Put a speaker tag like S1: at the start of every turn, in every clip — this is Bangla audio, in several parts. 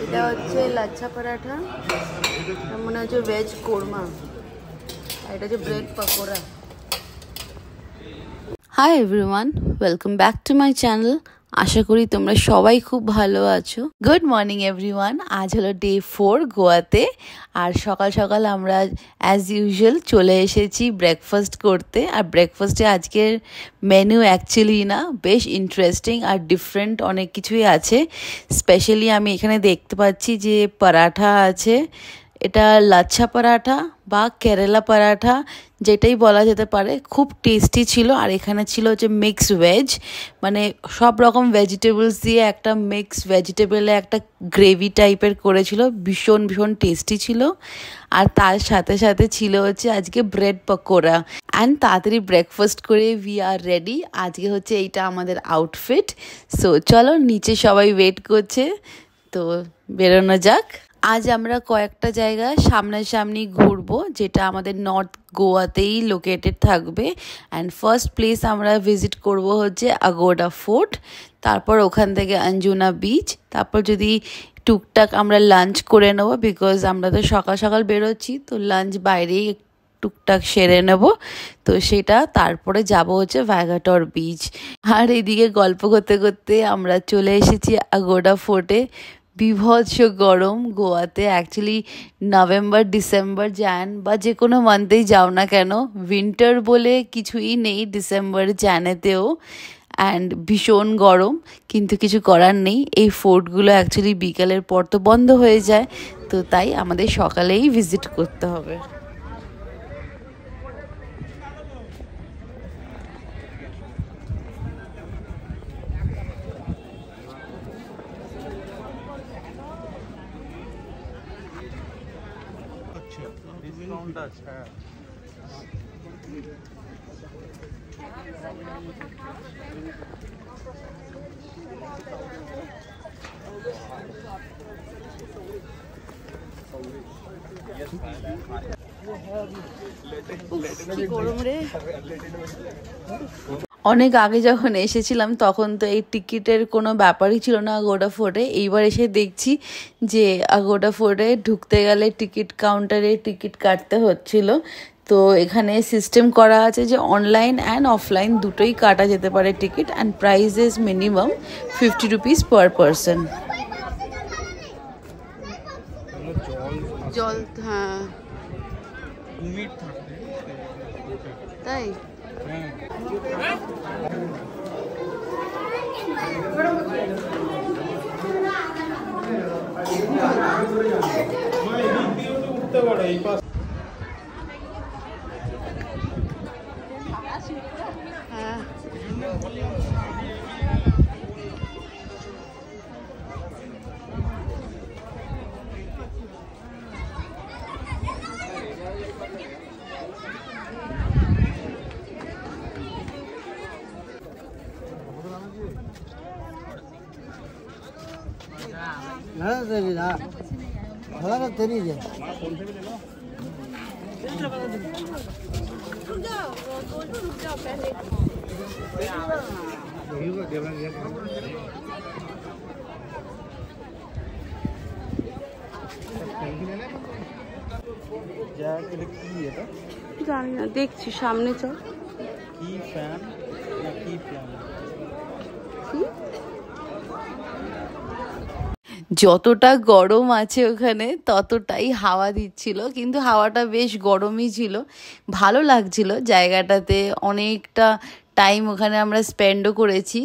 S1: এটা হচ্ছে লাচ্ছা পরাঠা, মনে হচ্ছে ভেজ কোরমা, আর এটা হচ্ছে bread pakora. Hi everyone, welcome back to my channel. আশা করি তোমরা সবাই খুব ভালো আছো। Good morning everyone. আজ হলো ডে 4 গোয়াতে, আর সকাল সকাল আমরা অ্যাজ ইউজুয়াল চলে এসেছি ব্রেকফাস্ট করতে। আর ব্রেকফাস্টে আজকের মেনু অ্যাকচুয়ালি না বেশ ইন্টারেস্টিং আর ডিফারেন্ট অনেক কিছুই আছে। স্পেশালি আমি এখানে দেখতে পাচ্ছি যে পরাঠা আছে, এটা লাচ্ছা পরাঠা বা কেরালা পরাঠা যেটাই বলা যেতে পারে, খুব টেস্টি ছিল। আর এখানে ছিল যে মিক্স ভেজ, মানে সব রকম ভেজিটেবলস দিয়ে একটা মিক্স ভেজিটেবলে একটা গ্রেভি টাইপের করেছিল, ভীষণ ভীষণ টেস্টি ছিল। আর তার সাথে সাথে ছিল হচ্ছে আজকে ব্রেড পকোড়া। অ্যান্ড তাড়াতাড়ি ব্রেকফাস্ট করে উই আর রেডি। আজকে হচ্ছে এইটা আমাদের আউটফিট। সো চলো, নিচে সবাই ওয়েট করছে, তো বেরোনো যাক। আজ আমরা কয়েকটা জায়গা সামনাসামনি ঘুরবো, যেটা আমাদের নর্থ গোয়াতেই লোকেটেড থাকবে। অ্যান্ড ফার্স্ট প্লেস আমরা ভিজিট করব হচ্ছে আগোডা ফোর্ট, তারপর ওখান থেকে অঞ্জুনা বিচ, তারপর যদি টুকটাক আমরা লাঞ্চ করে নেবো, বিকজ আমরা তো সকাল সকাল বেরোচ্ছি, তো লাঞ্চ বাইরেই টুকটাক সেরে নেব। তো সেটা তারপরে যাব হচ্ছে ভাগাটর বিচ। আর এদিকে গল্প করতে করতে আমরা চলে এসেছি আগোডা ফোর্টে। বিভৎস গরম গোয়াতে, অ্যাকচুয়ালি নভেম্বর, ডিসেম্বর, জ্যান বা যে কোনো মান্থেই যাও না কেন, উইন্টার বলে কিছুই নেই ডিসেম্বর জ্যানেতেও। অ্যান্ড ভীষণ গরম, কিন্তু কিছু করার নেই। এই ফোর্টগুলো অ্যাকচুয়ালি বিকালের পর তো বন্ধ হয়ে যায়, তো তাই আমাদের সকালেই ভিজিট করতে হবে। অনেক আগে যখন এসেছিলাম তখন তো এই টিকিটের কোনো ব্যাপারই ছিল না আগোডা ফোর্টে। এইবার এসে দেখছি যে আগোডা ফোর্টে ঢুকতে গেলে টিকিট কাউন্টারে টিকিট কাটতে হচ্ছিল। তো এখানে সিস্টেম করা আছে যে অনলাইন অ্যান্ড অফলাইন দুটোই কাটা যেতে পারে ticket, and price is minimum 50 rupees per person. জল, হ্যাঁ তাই। জানি না, দেখছি সামনে চল। কি ফ্যান না কি প্ল্যান? যতটা গরম আছে ওখানে ততটাই হাওয়া দিচ্ছিল, কিন্তু হাওয়াটা বেশ গরমই ছিল, ভালো লাগছিল জায়গাটাতে। অনেকটা টাইম ওখানে আমরা স্পেন্ডও করেছি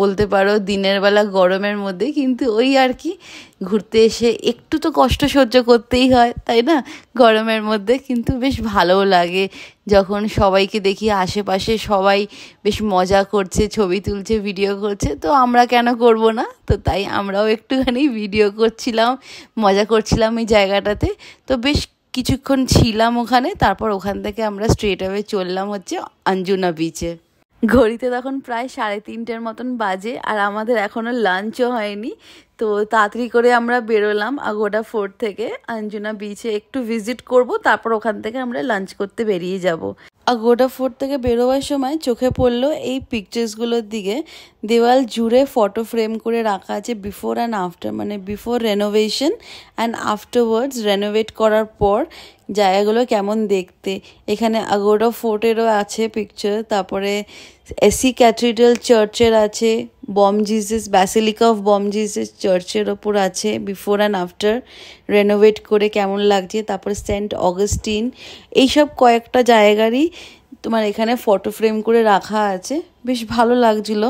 S1: বলতে পারো দিনের বেলা গরমের মধ্যে। কিন্তু ওই আর কি, ঘুরতে এসে একটু তো কষ্ট সহ্য করতেই হয়, তাই না, গরমের মধ্যে। কিন্তু বেশ ভালোও লাগে যখন সবাইকে দেখি আশেপাশে সবাই বেশ মজা করছে, ছবি তুলছে, ভিডিও করছে, তো আমরা কেন করব না। তো তাই আমরাও একটুখানি ভিডিও করছিলাম, মজা করছিলাম এই জায়গাটাতে। তো বেশ কিছুক্ষণ ছিলাম ওখানে, তারপর ওখান থেকে আমরা স্ট্রেট অ্যাওয়ে চললাম হচ্ছে অঞ্জুনা বিচে। ঘড়িতে তখন প্রায় 3:30 মতন বাজে, আর আমাদের এখনও লাঞ্চও হয়নি। তো তাড়াতাড়ি করে আমরা বেরোলাম আগোডা ফোর্ট থেকে। আঞ্জুনা বিচে একটু ভিজিট করব, তারপর ওখান থেকে আমরা লাঞ্চ করতে বেরিয়ে যাব। আগোডা ফোর্ট থেকে বেরোবার সময় চোখে পড়লো এই পিকচার্সগুলোর দিকে। দেওয়াল জুড়ে ফটো ফ্রেম করে রাখা আছে বিফোর অ্যান্ড আফটার, মানে before renovation and afterwards, renovate করার পর জায়গাগুলো কেমন দেখতে। এখানে আগোডা ফোর্টেরও আছে পিকচার, তারপরে এসি ক্যাথিড্রাল চার্চের আছে, Bom Jesus basilica of Bom Jesus চার্চের ওপর আছে বিফোর অ্যান্ড আফটার রেনোভেট করে কেমন লাগছে, তারপরে সেন্ট অগাস্টিন, এইসব কয়েকটা জায়গারই তোমার এখানে ফটো ফ্রেম করে রাখা আছে। বেশ ভালো লাগছিল,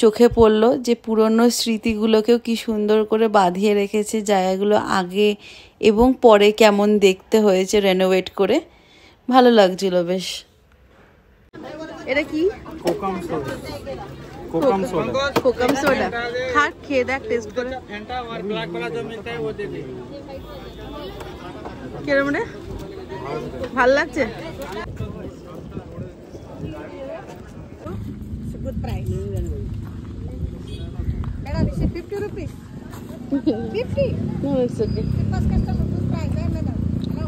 S1: চোখে পড়লো যে পুরনো স্মৃতিগুলোকেও কি সুন্দর করে বাঁধিয়ে রেখেছে জায়গাগুলো, আগে এবং পরে কেমন দেখতে হয়েছে রেনোভেট করে। ভালো লাগছিল বেশ। এটা কি?
S2: কোকাম সোডা। कोकम सोडा।
S1: कोकम सोडा खा খেয়ে দেখ, টেস্ট করে।
S2: फैंटा और ब्लैक वाला जो मिलता है वो दे दे।
S1: কেরম রে? ভালো লাগছে?
S3: Good price. Madam, this is 50 rupees. 50?
S1: No, it's okay.
S3: First customer, good price, eh, madam? No.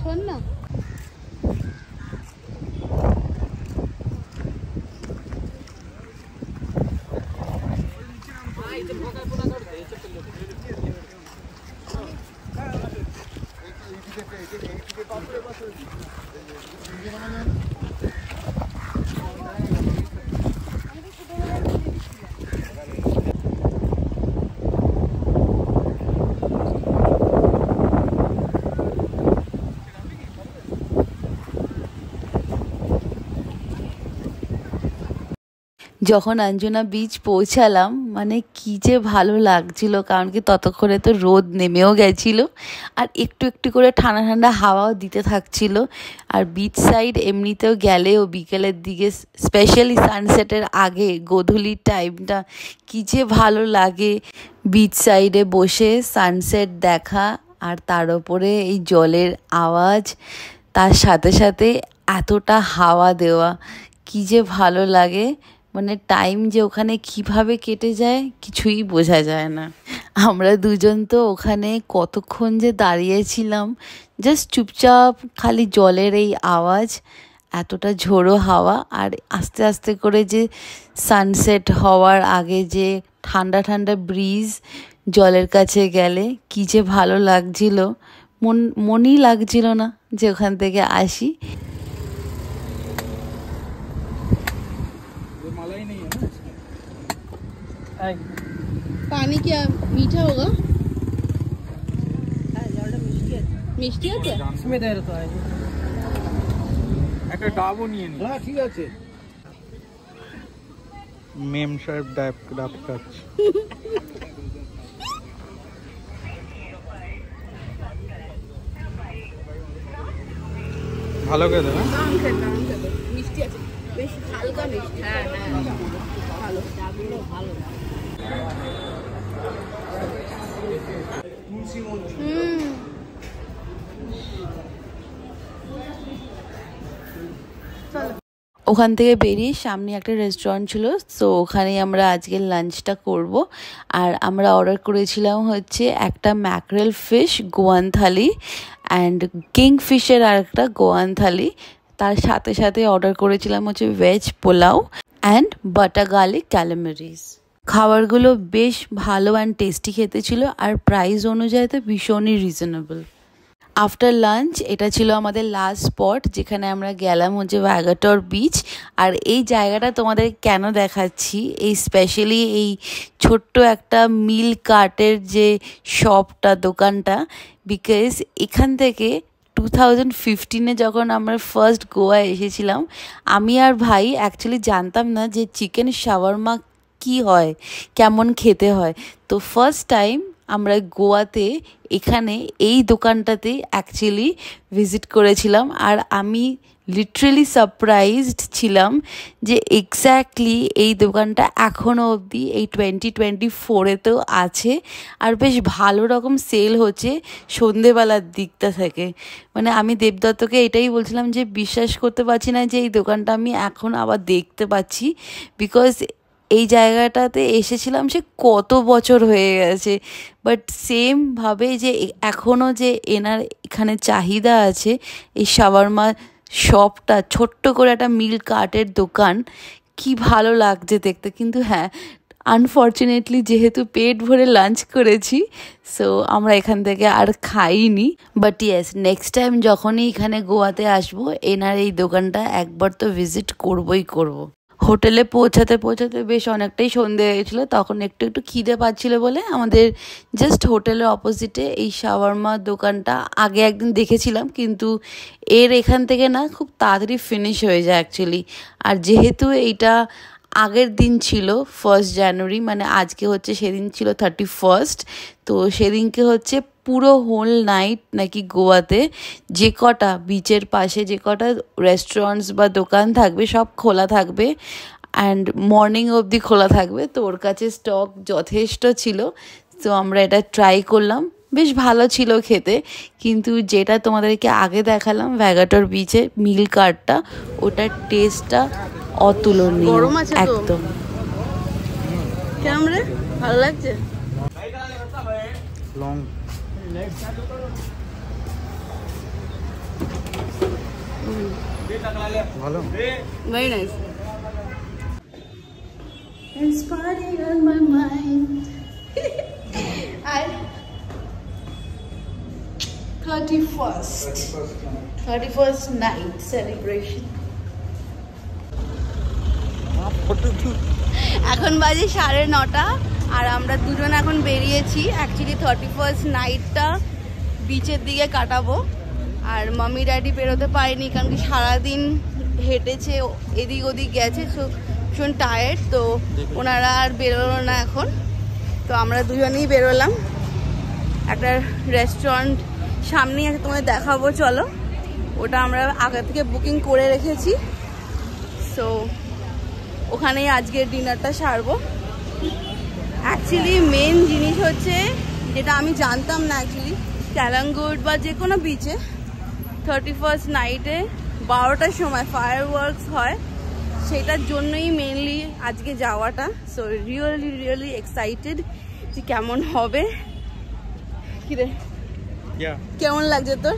S1: শোন না, যখন অঞ্জনা বিচ পৌঁছালাম মানে কি যে ভালো লাগছিল, কারণ কি ততক্ষণে তো রোদ নেমেও গেছিল আর একটু একটু করে ঠান্ডা ঠান্ডা হাওয়াও দিতে থাকছিল। আর বিচ সাইড এমনিতেও গেলেও বিকেলের দিকে, স্পেশালি সানসেটের আগে গোধূলির টাইমটা কি যে ভালো লাগে বিচ সাইডে বসে সানসেট দেখা, আর তার উপরে এই জলের আওয়াজ, তার সাথে সাথে এতটা হাওয়া দেওয়া, কি যে ভালো লাগে। মানে টাইম যে ওখানে কিভাবে কেটে যায় কিছুই বোঝা যায় না। আমরা দুজন তো ওখানে কতক্ষণ যে দাঁড়িয়েছিলাম, জাস্ট চুপচাপ, খালি জলের এই আওয়াজ, এতটা ঝোড়ো হাওয়া, আর আস্তে আস্তে করে যে সানসেট হওয়ার আগে যে ঠান্ডা ঠান্ডা ব্রিজ জলের কাছে গেলে কি যে ভালো লাগছিল। মনই লাগছিল না যে ওখান থেকে আসি। पानी क्या मीठा होगा? মিষ্টি আছে?
S2: इसमें दे रहा है একটা ডাবও নিয়ে নি। হ্যাঁ ঠিক আছে। মেম সাহেব ডাব খাচ্ছে। ভালো করে দেবে।
S1: মিষ্টি আছে, বেশ হালকা মিষ্টি। হ্যাঁ হ্যাঁ ভালো, ডাবগুলো ভালো। ওখান থেকে বেরিয়ে সামনে একটা রেস্টুরেন্ট ছিল, সো ওখানেই আমরা আজকে লাঞ্চটা করব। আর আমরা অর্ডার করেছিলাম হচ্ছে একটা mackerel fish Goan thali and কিংফিশের আর একটা গোয়ান থালি, তার সাথে সাথে অর্ডার করেছিলাম হচ্ছে veg pulao and butter garlic calamaris. খাবারগুলো বেশ ভালো অ্যান্ড টেস্টি খেতে ছিল, আর প্রাইস অনুযায়ী তো ভীষণই রিজনেবল। আফটার লাঞ্চ এটা ছিল আমাদের লাস্ট স্পট, যেখানে আমরা গেলাম হচ্ছে ভ্যাগাটর বিচ। আর এই জায়গাটা তোমাদের কেন দেখাচ্ছি, এই স্পেশালি এই ছোট্ট একটা মিল কার্টের যে শপটা, দোকানটা, বিকজ এখান থেকে 2015-এ যখন আমরা ফার্স্ট গোয়া এসেছিলাম, আমি আর ভাই অ্যাকচুয়ালি জানতাম না যে চিকেন শাওয়ারমা কি হয়, কেমন খেতে হয়। তো ফার্স্ট টাইম আমরা গোয়াতে এখানে এই দোকানটাতে অ্যাকচুয়ালি ভিজিট করেছিলাম, আর আমি লিটারেলি সারপ্রাইজড ছিলাম যে এক্স্যাক্টলি এই দোকানটা এখনও অবধি এই 2024-এতেও আছে, আর বেশ ভালো রকম সেল হচ্ছে সন্ধেবেলার দিকটা থেকে। মানে আমি দেবদত্তকে এটাই বলছিলাম যে বিশ্বাস করতে পারছি না যে এই দোকানটা আমি এখন আবার দেখতে পাচ্ছি, বিকজ এই জায়গাটাতে এসেছিলাম সে কত বছর হয়ে গেছে, বাট সেমভাবে যে এখনও যে এনার এখানে চাহিদা আছে এই শাওয়ারমা শপটা, ছোট্ট করে একটা মিল কার্টের দোকান, কি ভালো লাগছে দেখতে। কিন্তু হ্যাঁ, আনফর্চুনেটলি যেহেতু পেট ভরে লাঞ্চ করেছি, সো আমরা এখান থেকে আর খাইনি। বাট ইয়েস, নেক্সট টাইম যখনই এখানে গোয়াতে আসবো এনার এই দোকানটা একবার তো ভিজিট করবই করব। হোটেলে পৌঁছাতে পৌঁছাতে বেশ অনেকটাই সন্ধে হয়ে গেছিলো, তখন একটু একটু খিদে পাচ্ছিলো বলে আমাদের জাস্ট হোটেলের অপোজিটে এই শাওয়ারমা দোকানটা আগে একদিন দেখেছিলাম, কিন্তু এর এখান থেকে না খুব তাড়াতাড়ি ফিনিশ হয়ে যায় অ্যাকচুয়ালি। আর যেহেতু এইটা আগের দিন ছিল 1 জানুয়ারি, মানে আজকে হচ্ছে সেদিন ছিল 31, তো সেদিনকে হচ্ছে পুরো হোল নাইট নাকি গোয়াতে যে কটা বিচের পাশে যে কটা রেস্টুরেন্টস বা দোকান থাকবে সব খোলা থাকবে, অ্যান্ড মর্নিং অবধি খোলা থাকবে। তো ওর কাছে স্টক যথেষ্ট ছিল, তো আমরা এটা ট্রাই করলাম, বেশ ভালো ছিল খেতে। কিন্তু যেটা তোমাদেরকে আগে দেখালাম ভ্যাগাটর বিচে মিল কার্টটা, ওটার টেস্টটা অতুলনীয় একদম।
S3: কেমন রে, ভালো লাগছে?
S2: লং ভালো,
S3: very nice.
S1: It's partying on my mind.
S3: আর
S1: 31st night celebration.
S3: এখন বাজে 9:30 আর আমরা দুজন এখন বেরিয়েছি অ্যাকচুয়ালি 31st নাইটটা বিচের দিকে কাটাবো। আর মাম্মি ড্যাডি বেরোতে পারেনি কারণ কি সারাদিন হেঁটেছে, এদিক ওদিক গেছে, সো ভীষণ টায়ার্ড, তো ওনারা আর বেরোলো না এখন। তো আমরা দুজনেই বেরোলাম, একটা রেস্টুরেন্ট সামনেই আছে, তোমাদের দেখাবো চলো। ওটা আমরা আগে থেকে বুকিং করে রেখেছি, সো ওখানেই আজকের ডিনারটা সারবো। অ্যাকচুয়ালি মেন জিনিস হচ্ছে যেটা আমি জানতাম না, অ্যাকচুয়ালি ক্যালাঙ্গুড বা যে কোনো বিচে 31st নাইটে 12টার সময় ফায়ার ওয়ার্কস হয়, সেটার জন্যই মেনলি আজকে যাওয়াটা। সো রিয়েলি এক্সাইটেড যে কেমন হবে। কিরে কেমন লাগছে তোর?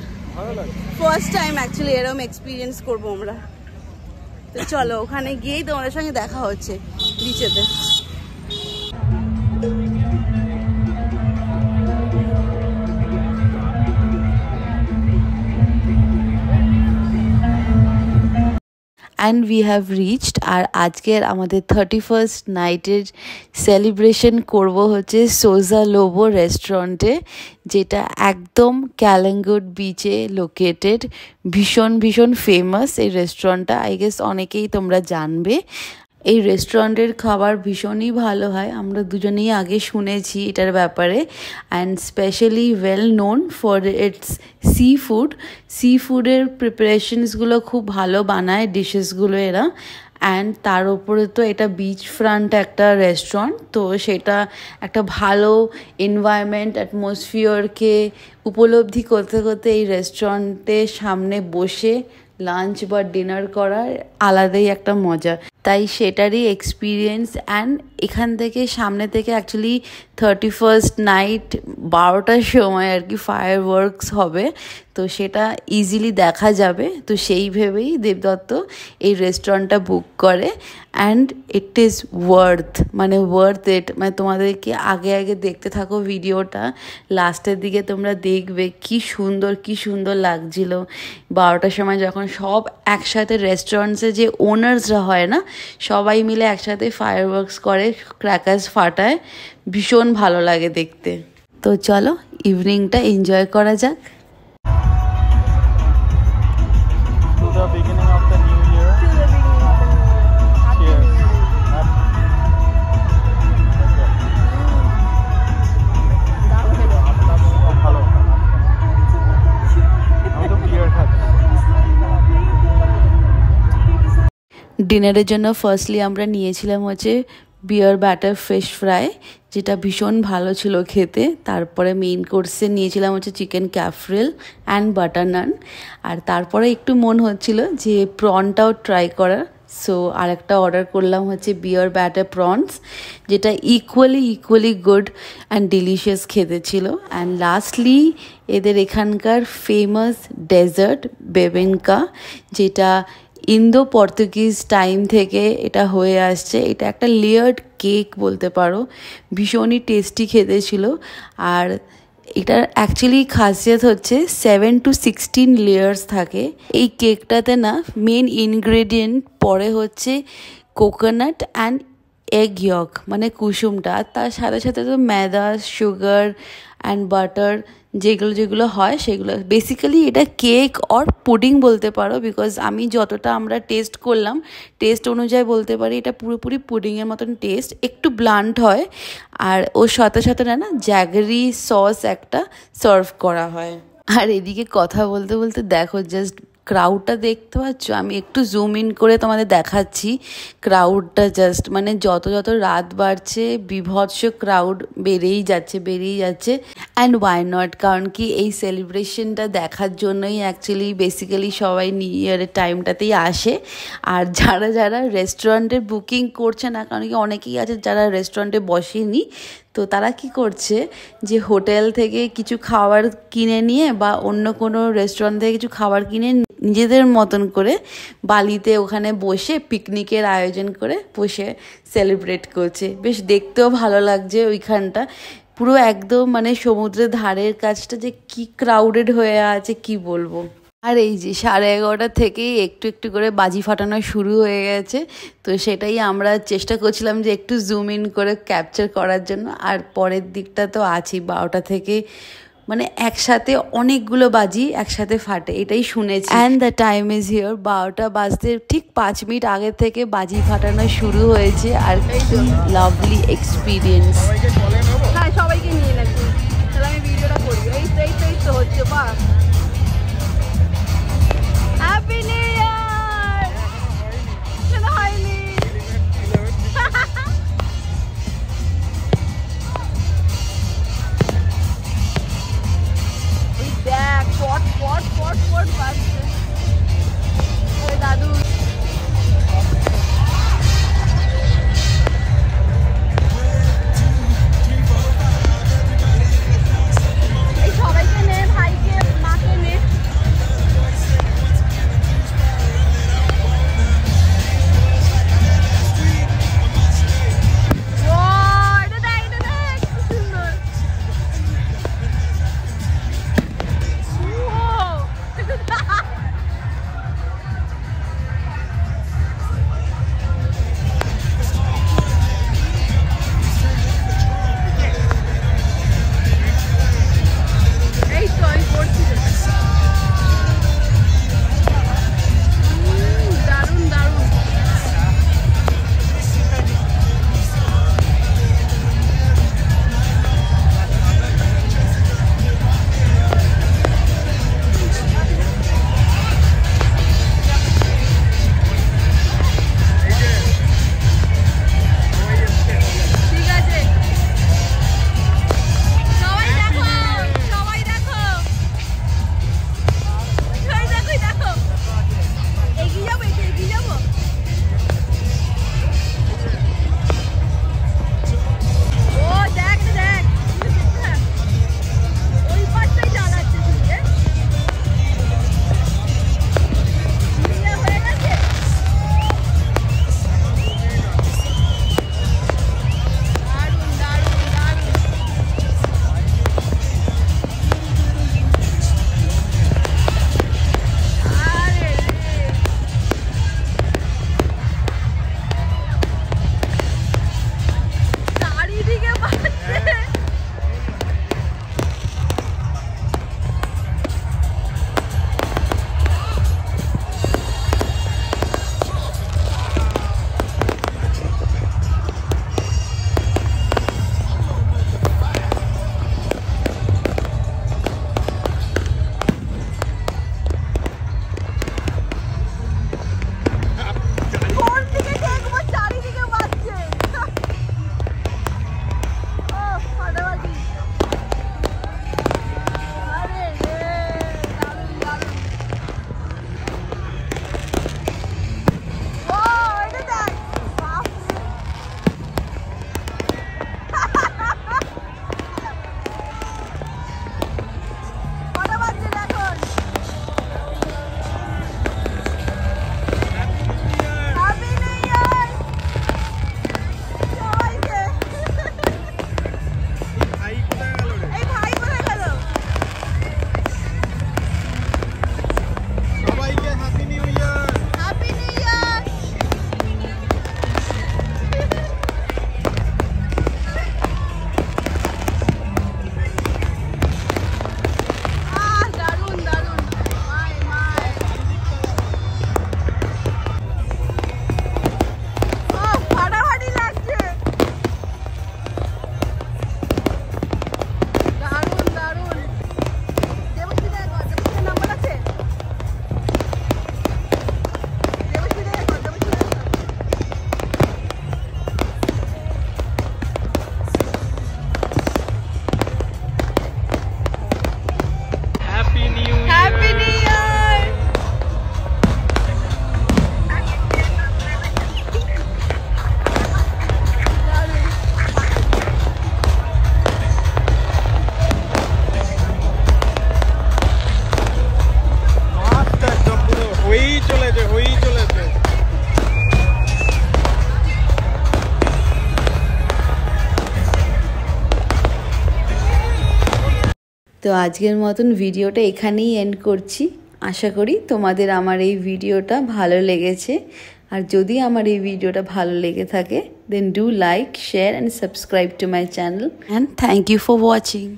S3: ফার্স্ট টাইম অ্যাকচুয়ালি এরকম এক্সপিরিয়েন্স করবো আমরা। তো চলো ওখানে গিয়েই তোমাদের সঙ্গে দেখা হচ্ছে বিচেতে।
S1: And we have reached. আর আজকের আমাদের 31st নাইটের সেলিব্রেশন করব হচ্ছে সোজা লোবো রেস্টুরেন্টে, যেটা একদম ক্যালাঙ্গুড বিচে লোকেটেড। ভীষণ ভীষণ ফেমাস এই রেস্টুরেন্টটা, আই গেস অনেকেই তোমরা জানবে। এই রেস্টুরেন্টের খাবার ভীষণই ভালো হয়, আমরা দুজনেই আগে শুনেছি এটার ব্যাপারে। And specially well known for its seafood. সি ফুডের প্রিপারেশনসগুলো খুব ভালো বানায় ডিশেসগুলো এরা। অ্যান্ড তার উপরে তো এটা বিচ ফ্রন্ট একটা রেস্টুরেন্ট, তো সেটা একটা ভালো এনভায়রনমেন্ট অ্যাটমসফিয়ারকে উপলব্ধি করতে করতে এই রেস্টুরেন্টের সামনে বসে লাঞ্চ বা ডিনার করার আলাদাই একটা মজা। তাই সেটারই এক্সপিরিয়েন্স। অ্যান্ড এখান থেকে সামনে থেকে অ্যাকচুয়ালি 31st নাইট 12টার সময় আর কি ফায়ার ওয়ার্কস হবে, তো সেটা ইজিলি দেখা যাবে। তো সেই ভেবেই দেবদত্ত এই রেস্টুরেন্টটা বুক করে। And it is worth it. মানে তোমাদেরকে আগে দেখতে থাকো ভিডিওটা, লাস্টের দিকে তোমরা দেখবে কি সুন্দর লাগছিল 12টার সময় যখন সব একসাথে রেস্টুরেন্টসে যে ওনার্সরা হয় না, সবাই মিলে একসাথে ফায়ার ওয়ার্কস করে, ক্র্যাকার্স ফাটায়, ভীষণ ভালো লাগে দেখতে। তো চলো ইভিনিংটা এনজয় করা যাক। ডিনারের জন্য ফার্স্টলি আমরা নিয়েছিলাম হচ্ছে বিয়ার ব্যাটার ফিশ ফ্রাই, যেটা ভীষণ ভালো ছিল খেতে। তারপরে মেইন কোর্সে নিয়েছিলাম হচ্ছে চিকেন ক্যাফরেল অ্যান্ড বাটার নান। আর তারপরে একটু মন হচ্ছিল যে প্রনটাও ট্রাই করার, সো আরেকটা অর্ডার করলাম হচ্ছে বিয়ার ব্যাটার প্রনস, যেটা ইকুয়ালি গুড অ্যান্ড ডিলিশিয়াস খেতে ছিল। অ্যান্ড লাস্টলি এদের এখানকার ফেমাস ডেজার্ট বেবেনকা, যেটা ইন্দো পর্তুগিজ টাইম থেকে এটা হয়ে আসছে। এটা একটা লেয়ার্ড কেক বলতে পারো, ভীষণই টেস্টি খেতে ছিল। আর এটার অ্যাকচুয়ালি খাসিয়ত হচ্ছে 7 to 16 লেয়ার্স থাকে এই কেকটাতে না। মেন ইনগ্রেডিয়েন্ট পরে হচ্ছে কোকোনাট অ্যান্ড এগ ইয়ক, মানে কুসুমটা। আর তার সাথে সাথে তো ময়দা, সুগার অ্যান্ড বাটার যেগুলো হয় সেগুলো। বেসিক্যালি এটা কেক অর পুডিং বলতে পারো, বিকজ আমি যতটা আমরা টেস্ট করলাম, টেস্ট অনুযায়ী বলতে পারি এটা পুরোপুরি পুডিংয়ের মতন টেস্ট, একটু ব্লান্ট হয়। আর ওর সাথে সাথে না জ্যাগরি সস একটা সার্ভ করা হয়। আর এদিকে কথা বলতে বলতে দেখো জাস্ট ক্রাউডটা দেখতে পাচ্ছ, আমি একটু জুম ইন করে তোমাদের দেখাচ্ছি। ক্রাউডটা জাস্ট মানে যত রাত বাড়ছে বিভৎস ক্রাউড বেড়েই যাচ্ছে। অ্যান্ড ওয়াই নট, কারণ কি এই সেলিব্রেশনটা দেখার জন্যই অ্যাকচুয়ালি বেসিক্যালি সবাই নিউ ইয়ারের টাইমটাতেই আসে। আর যারা রেস্টুরেন্টের বুকিং করছে না, কারণ কি অনেকেই আছে যারা রেস্টুরেন্টে বসেনি, তো তারা কি করছে যে হোটেল থেকে কিছু খাবার কিনে নিয়ে বা অন্য কোনো রেস্টুরেন্ট থেকে কিছু খাবার কিনে নিজেদের মতন করে বালিতে ওখানে বসে পিকনিকের আয়োজন করে বসে সেলিব্রেট করছে। বেশ দেখতেও ভালো লাগছে ওইখানটা, পুরো একদম মানে সমুদ্রের ধারের কাছটা যে কি ক্রাউডেড হয়ে আছে কি বলবো। আর এই যে 11:30 থেকেই একটু করে বাজি ফাটানো শুরু হয়ে গেছে, তো সেটাই আমরা চেষ্টা করছিলাম যে একটু জুম ইন করে ক্যাপচার করার জন্য। আর পরের দিকটা তো আছেই, 12টা থেকে মানে একসাথে অনেকগুলো বাজি একসাথে ফাটে এটাই শুনেছি। And the time is here, 12টা বাজতে ঠিক 5 মিনিট আগে থেকে বাজি ফাটানো শুরু হয়েছে। আর কি লাভলি এক্সপিরিয়েন্স।
S3: হ্যাঁ, সবাইকে নিয়ে নেবো, তাহলে আমি ভিডিওটা করি। এই তো হচ্ছে বা হ্যাপি নিউ ইয়ার। শোনা হয়নি? এই দেখ পট বাজছে। ওই দাদু সবাইকে নে, ভাইকে মাকে নে।
S1: তো আজকের মতন ভিডিওটা এখানেই এন্ড করছি। আশা করি তোমাদের আমার এই ভিডিওটা ভালো লেগেছে। আর যদি আমার এই ভিডিওটা ভালো লেগে থাকে, then do like, share and subscribe to my channel. And thank you for watching.